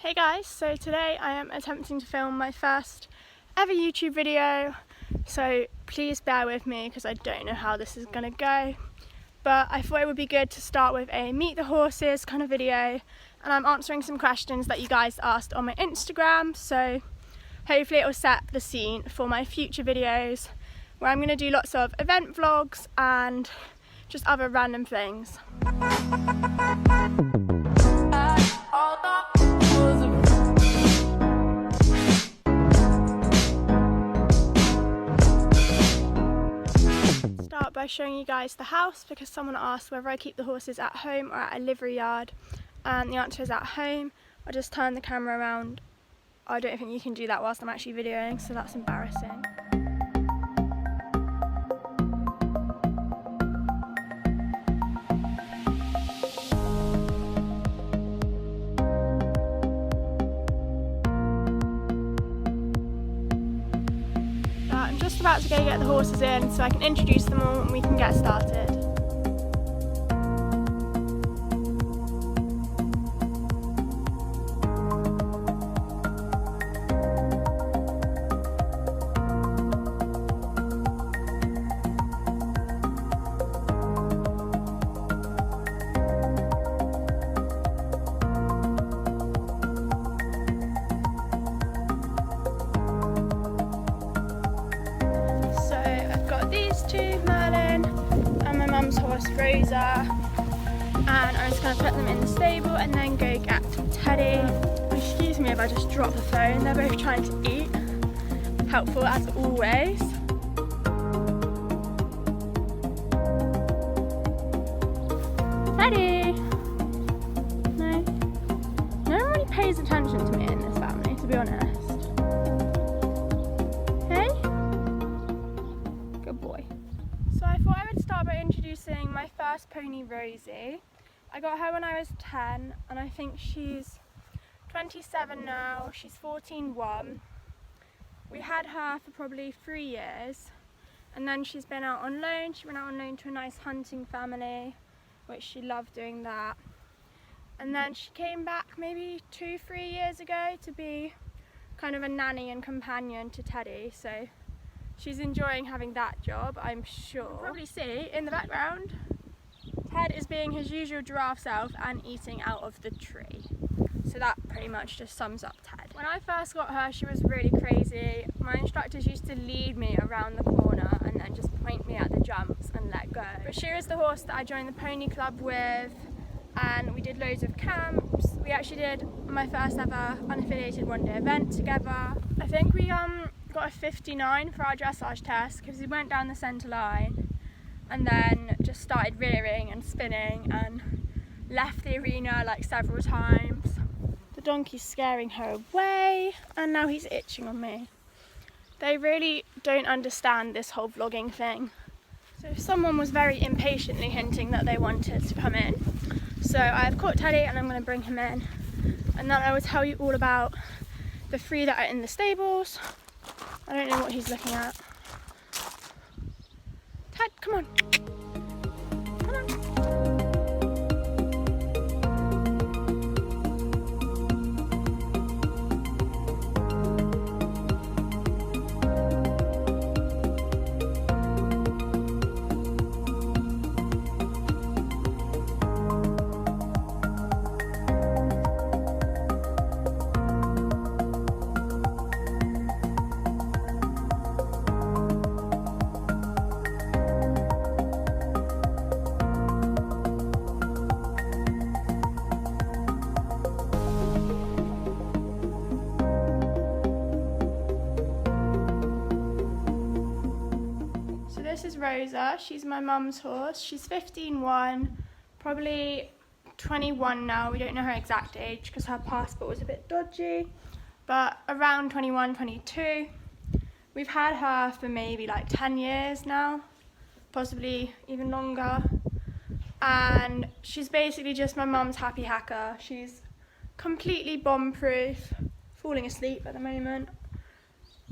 Hey guys, so today I am attempting to film my first ever YouTube video, so please bear with me because I don't know how this is going to go, but I thought it would be good to start with a meet the horses kind of video, and I'm answering some questions that you guys asked on my Instagram, so hopefully it will set the scene for my future videos where I'm going to do lots of event vlogs and just other random things. Start by showing you guys the house because someone asked whether I keep the horses at home or at a livery yard, and the answer is at home. I'll just turn the camera around. I don't think you can do that whilst I'm actually videoing, so that's embarrassing. I'm just about to go get the horses in so I can introduce them all and we can get started. Horse Rosa, and I'm just going to put them in the stable and then go get Teddy. Excuse me if I just drop the phone, they're both trying to eat. Helpful as always. Teddy! No one really pays attention to me in this family, to be honest. Hey? Good boy. So I thought I would start by introducing my first pony, Rosie. I got her when I was 10 and I think she's 27 now, she's 14-1. We had her for probably 3 years and then she's been out on loan. She went out on loan to a nice hunting family, which she loved doing that. And then she came back maybe 2-3 years ago to be kind of a nanny and companion to Teddy. So she's enjoying having that job, I'm sure. You can probably see in the background, Ted is being his usual giraffe self and eating out of the tree. So that pretty much just sums up Ted. When I first got her, she was really crazy. My instructors used to lead me around the corner and then just point me at the jumps and let go. But she was the horse that I joined the pony club with, and we did loads of camps. We actually did my first ever unaffiliated one-day event together. I think we got a 59 for our dressage test because we went down the centre line and then just started rearing and spinning and left the arena like several times. The donkey's scaring her away and now he's itching on me. They really don't understand this whole vlogging thing. So someone was very impatiently hinting that they wanted to come in. So I've caught Teddy and I'm going to bring him in, and then I will tell you all about the 3 that are in the stables. I don't know what he's looking at. Ted, come on. Come on. This is Rosa, she's my mum's horse. She's 15-1, probably 21 now. We don't know her exact age because her passport was a bit dodgy, but around 21, 22. We've had her for maybe like 10 years now, possibly even longer. And she's basically just my mum's happy hacker. She's completely bomb-proof, falling asleep at the moment.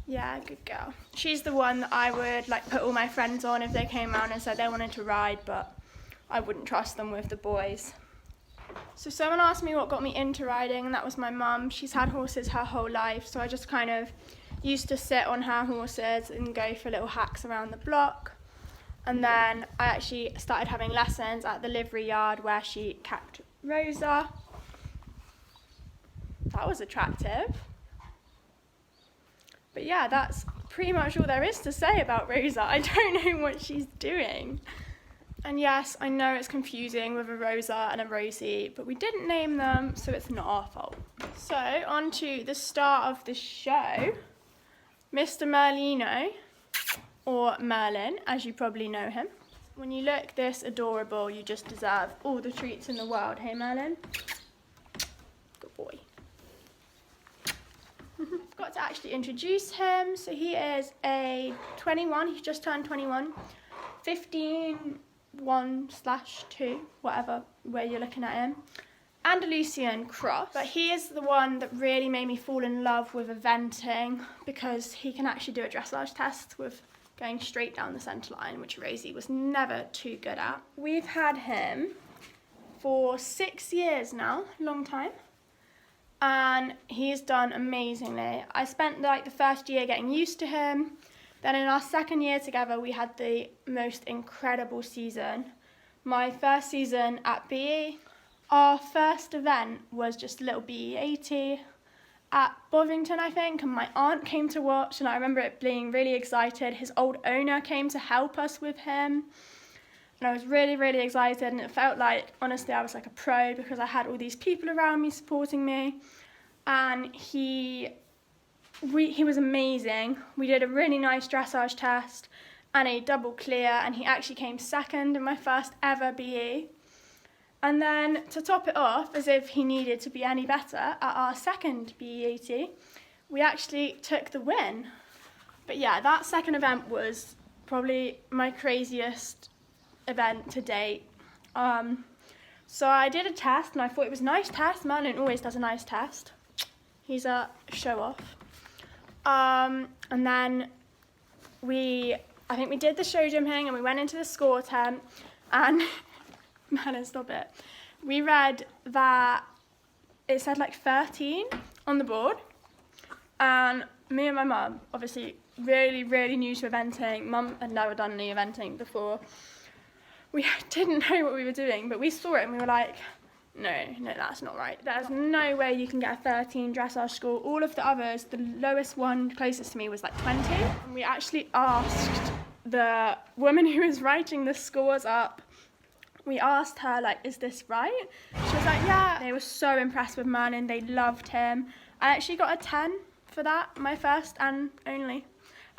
Yeah, good girl. She's the one that I would like put all my friends on if they came around and said they wanted to ride, but I wouldn't trust them with the boys. So someone asked me what got me into riding, and that was my mum. She's had horses her whole life, so I just kind of used to sit on her horses and go for little hacks around the block. And then I actually started having lessons at the livery yard where she kept Rosa. That was attractive. But yeah, that's pretty much all there is to say about Rosa. I don't know what she's doing. And yes, I know it's confusing with a Rosa and a Rosie, but we didn't name them, so it's not our fault. So, on to the star of the show, Mr. Merlino, or Merlin, as you probably know him. When you look this adorable, you just deserve all the treats in the world. Hey, Merlin? Good boy. Forgot to actually introduce him. So he is a 21, he just turned 21, 15/1/2, whatever way you're looking at him. Andalusian cross, but he is the one that really made me fall in love with eventing because he can actually do a dressage test with going straight down the centre line, which Rosie was never too good at. We've had him for 6 years now, long time, and he's done amazingly. I spent like the first year getting used to him. Then in our second year together, we had the most incredible season. My first season at BE, our first event was just a little BE 80 at Bovington, I think, and my aunt came to watch, and I remember it being really excited. His old owner came to help us with him, and I was really, really excited, and it felt like, honestly, I was like a pro because I had all these people around me supporting me, and he was amazing. We did a really nice dressage test and a double clear, and he actually came second in my first ever BE. And then to top it off, as if he needed to be any better, at our second BE 80, we actually took the win. But yeah, that second event was probably my craziest event to date. So I did a test, and I thought it was a nice test. Merlin always does a nice test. He's a show-off. And then I think we did the show jumping, and we went into the score tent, and Merlin, stop it. We read that it said like 13 on the board, and me and my mum, obviously really, really new to eventing. Mum had never done any eventing before. We didn't know what we were doing, but we saw it and we were like, no, that's not right. There's no way you can get a 13 dressage score. All of the others, the lowest one closest to me was like 20. And we actually asked the woman who was writing the scores up, we asked her, like, is this right? She was like, yeah. They were so impressed with Merlin. They loved him. I actually got a 10 for that, my first and only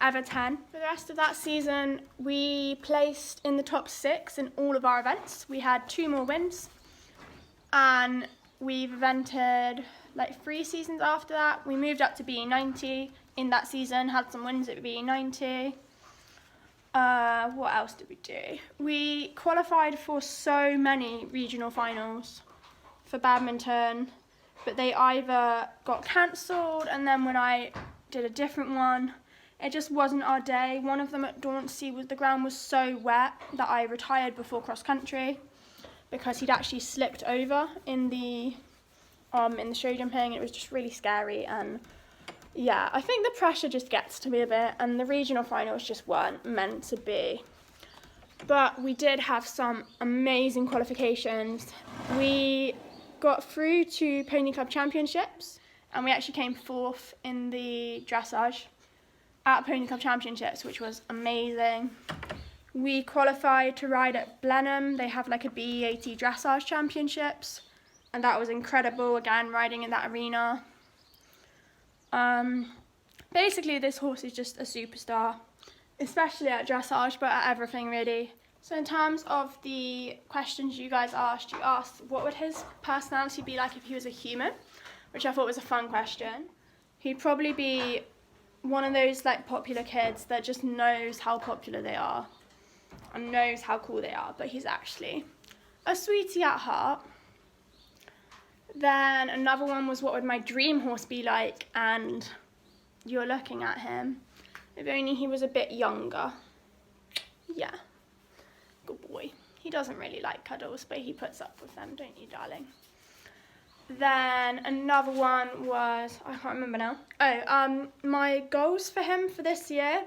ever 10. For the rest of that season, we placed in the top 6 in all of our events. We had 2 more wins, and we've evented like 3 seasons after that. We moved up to BE 90 in that season, had some wins at BE 90. What else did we do? We qualified for so many regional finals for badminton, but they either got cancelled, and then when I did a different one, it just wasn't our day. One of them at Dauncey, the ground was so wet that I retired before cross country because he'd actually slipped over in the show jumping. It was just really scary, and yeah, I think the pressure just gets to me a bit, and the regional finals just weren't meant to be. But we did have some amazing qualifications. We got through to Pony Club Championships, and we actually came 4th in the dressage at Pony Club Championships, which was amazing. We qualified to ride at Blenheim. They have like a BE 80 dressage championships, and that was incredible, again, riding in that arena. Basically, this horse is just a superstar, especially at dressage, but at everything really. So in terms of the questions you guys asked, you asked what would his personality be like if he was a human, which I thought was a fun question. He'd probably be one of those like popular kids that just knows how popular they are and knows how cool they are, but he's actually a sweetie at heart. Then another one was, what would my dream horse be like? And you're looking at him. If only he was a bit younger. Yeah, good boy. He doesn't really like cuddles, but he puts up with them, don't you, darling? Then another one was, I can't remember now. My goals for him for this year,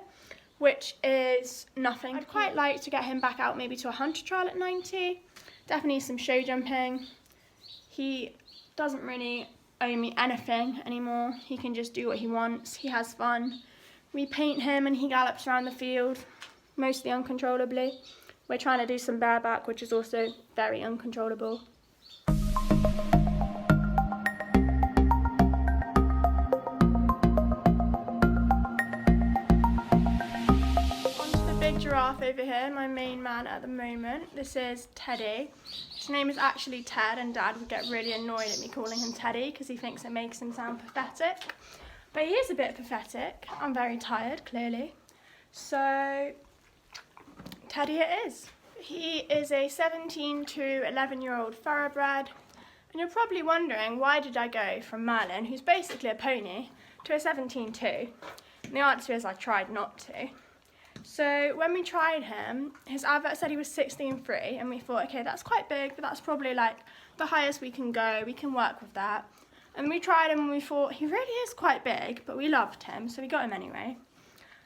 which is nothing. I'd quite like to get him back out maybe to a hunter trial at 90. Definitely some show jumping. He doesn't really owe me anything anymore. He can just do what he wants. He has fun. We paint him and he gallops around the field, mostly uncontrollably. We're trying to do some bareback, which is also very uncontrollable. Giraffe over here, my main man at the moment. This is Teddy. His name is actually Ted, and Dad would get really annoyed at me calling him Teddy because he thinks it makes him sound pathetic. But he is a bit pathetic. I'm very tired, clearly. So, Teddy it is. He is a 17 to 11-year-old thoroughbred. And you're probably wondering, why did I go from Merlin, who's basically a pony, to a 17-2? And the answer is I tried not to. So when we tried him, his advert said he was 16.3, and we thought, okay, that's quite big, but that's probably like the highest we can go. We can work with that. And we tried him and we thought, he really is quite big, but we loved him, so we got him anyway.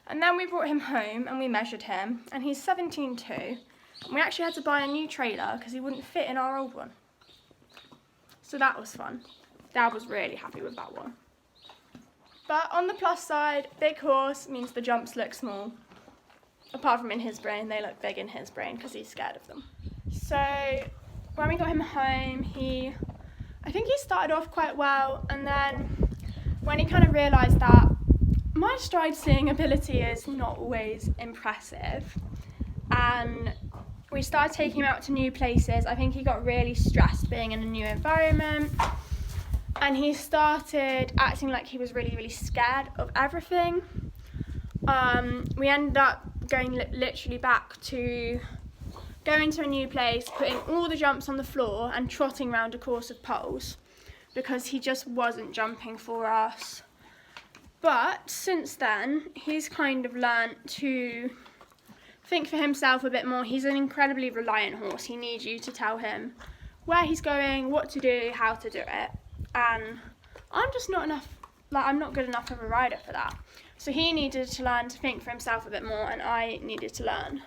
And then we brought him home and we measured him, and he's 17.2. And we actually had to buy a new trailer because he wouldn't fit in our old one. So that was fun. Dad was really happy with that one. But on the plus side, big horse means the jumps look small. Apart from in his brain, they look big in his brain because he's scared of them. So when we got him home, I think he started off quite well, and then when he kind of realised that my stride seeing ability is not always impressive, and we started taking him out to new places, I think he got really stressed being in a new environment, and he started acting like he was really, really scared of everything. We ended up going literally back to going to a new place, putting all the jumps on the floor and trotting round a course of poles because he just wasn't jumping for us. But since then, he's kind of learnt to think for himself a bit more. He's an incredibly reliant horse. He needs you to tell him where he's going, what to do, how to do it. And I'm just not enough, I'm not good enough of a rider for that. So he needed to learn to think for himself a bit more, and I needed to learn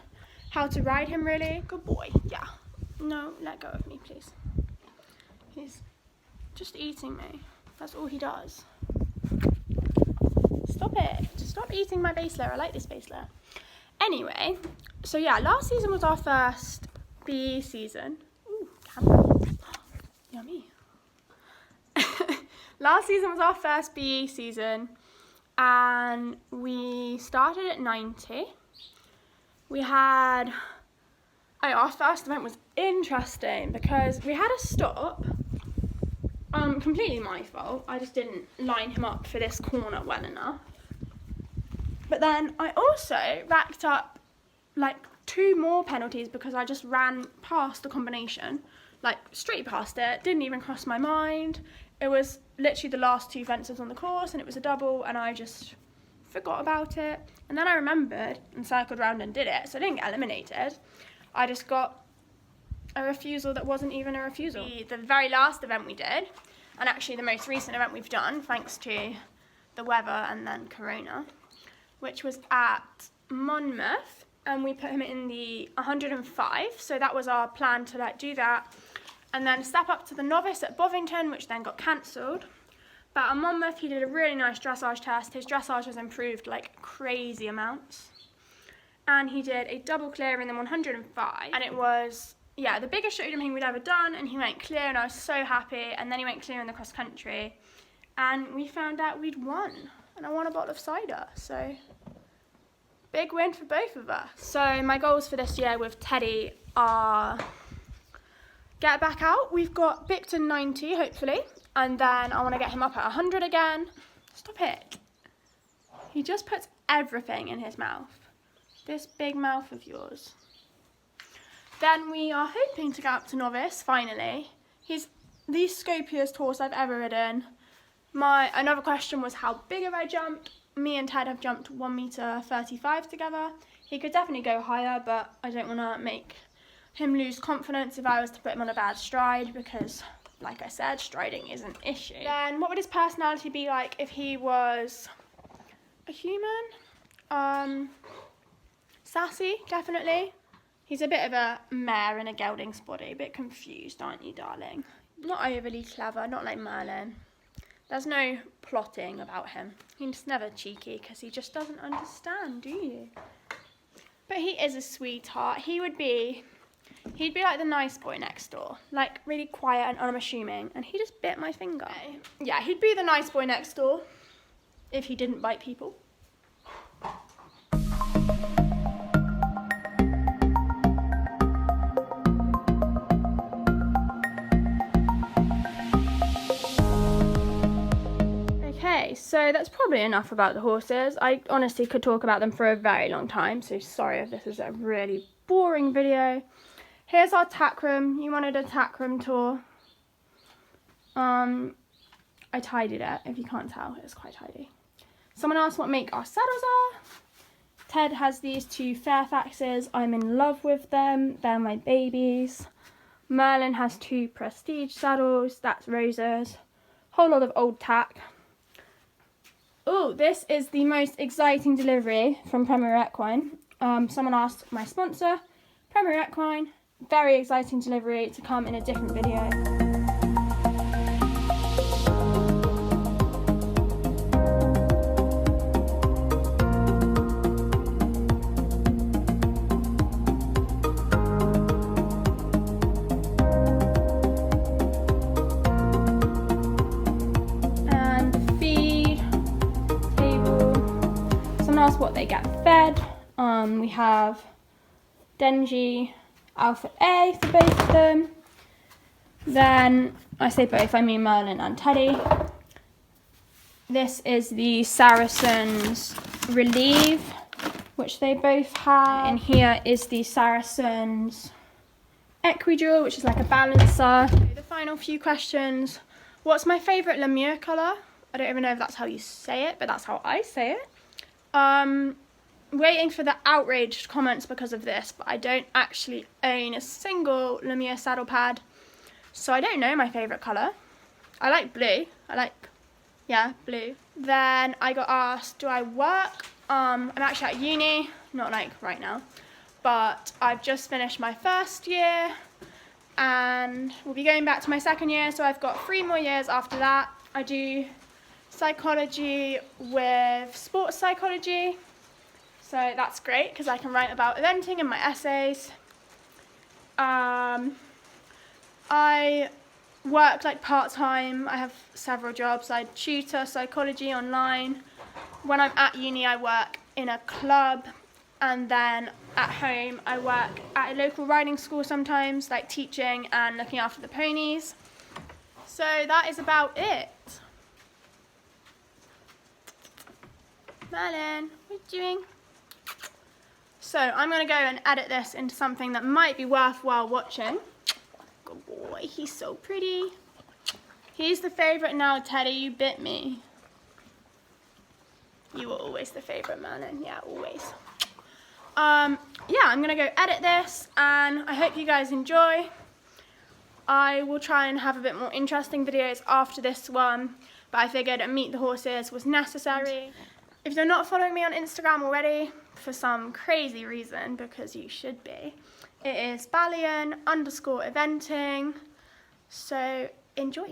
how to ride him really. Good boy, yeah. No, let go of me, please. He's just eating me. That's all he does. Stop it. Stop eating my base layer. I like this base layer. Anyway, so yeah, last season was our first BE season. Ooh, camera. Yummy. Last season was our first BE season, and we started at 90. We had, our first event was interesting because we had a stop, completely my fault. I just didn't line him up for this corner well enough. But then I also racked up like 2 more penalties because I just ran past the combination, like straight past it, didn't even cross my mind. It was literally the last 2 fences on the course, and it was a double, and I just forgot about it. And then I remembered and circled around and did it, so I didn't get eliminated. I just got a refusal that wasn't even a refusal. The very last event we did, and actually the most recent event we've done, thanks to the weather and then Corona, which was at Monmouth, and we put him in the 105, so that was our plan to do that. And then step up to the novice at Bovington, which then got cancelled. But at Monmouth, he did a really nice dressage test. His dressage was improved like crazy amounts. And he did a double clear in the 105. And it was, yeah, the biggest show jumping we'd ever done. And he went clear, and I was so happy. And then he went clear in the cross country. And we found out we'd won. And I won a bottle of cider. So, big win for both of us. So, my goals for this year with Teddy are get back out. We've got Bicton 90, hopefully, and then I want to get him up at 100 again. Stop it. He just puts everything in his mouth. This big mouth of yours. Then we are hoping to get up to novice, finally. He's the scopiest horse I've ever ridden. Another question was how big have I jumped? Me and Ted have jumped 1.35 meters together. He could definitely go higher, but I don't want to make him lose confidence if I was to put him on a bad stride, because like I said, striding is an issue. Then what would his personality be like if he was a human? Sassy, definitely. He's a bit of a mare in a gelding's body, a bit confused, aren't you, darling? Not overly clever, not like Merlin. There's no plotting about him. He's never cheeky because he just doesn't understand, do you? But he is a sweetheart. He'd be like the nice boy next door, like really quiet and unassuming, and he just bit my finger. Yeah, he'd be the nice boy next door if he didn't bite people. Okay, so that's probably enough about the horses. I honestly could talk about them for a very long time, so sorry if this is a really boring video. Here's our tack room. You wanted a tack room tour. I tidied it, if you can't tell. It's quite tidy. Someone asked what make our saddles are. Ted has these two Fairfaxes. I'm in love with them. They're my babies. Merlin has two Prestige saddles. That's Rosa's. Whole lot of old tack. Oh, this is the most exciting delivery from Premier Equine. Someone asked my sponsor, Premier Equine. Very exciting delivery to come in a different video. Ask what they get fed. We have Denji Alpha A for both of them. Then, I say both, I mean Merlin and Teddy. This is the Saracens Relieve, which they both have. And here is the Saracens Equidure, which is like a balancer. The final few questions. What's my favourite Lemure colour? I don't even know if that's how you say it, but that's how I say it. Waiting for the outraged comments because of this, but I don't actually own a single Lemure saddle pad, so I don't know my favourite colour. I like blue. Blue. Then I got asked, do I work? I'm actually at uni, not like right now, but I've just finished my first year and we'll be going back to my second year, so I've got 3 more years after that. I do psychology with sports psychology, so that's great because I can write about eventing in my essays. I work like part-time. I have several jobs. I tutor psychology online. When I'm at uni, I work in a club, and then at home I work at a local riding school sometimes, like teaching and looking after the ponies. So that is about it. Merlin, what are you doing? So I'm going to go and edit this into something that might be worthwhile watching. Good boy, he's so pretty. He's the favourite now, Teddy, you bit me. You were always the favourite, Merlin, yeah, always. Yeah, I'm going to go edit this, and I hope you guys enjoy. I will try and have a bit more interesting videos after this one, but I figured Meet the Horses was necessary. If you're not following me on Instagram already, for some crazy reason, because you should be, it is Ballion_eventing, so enjoy.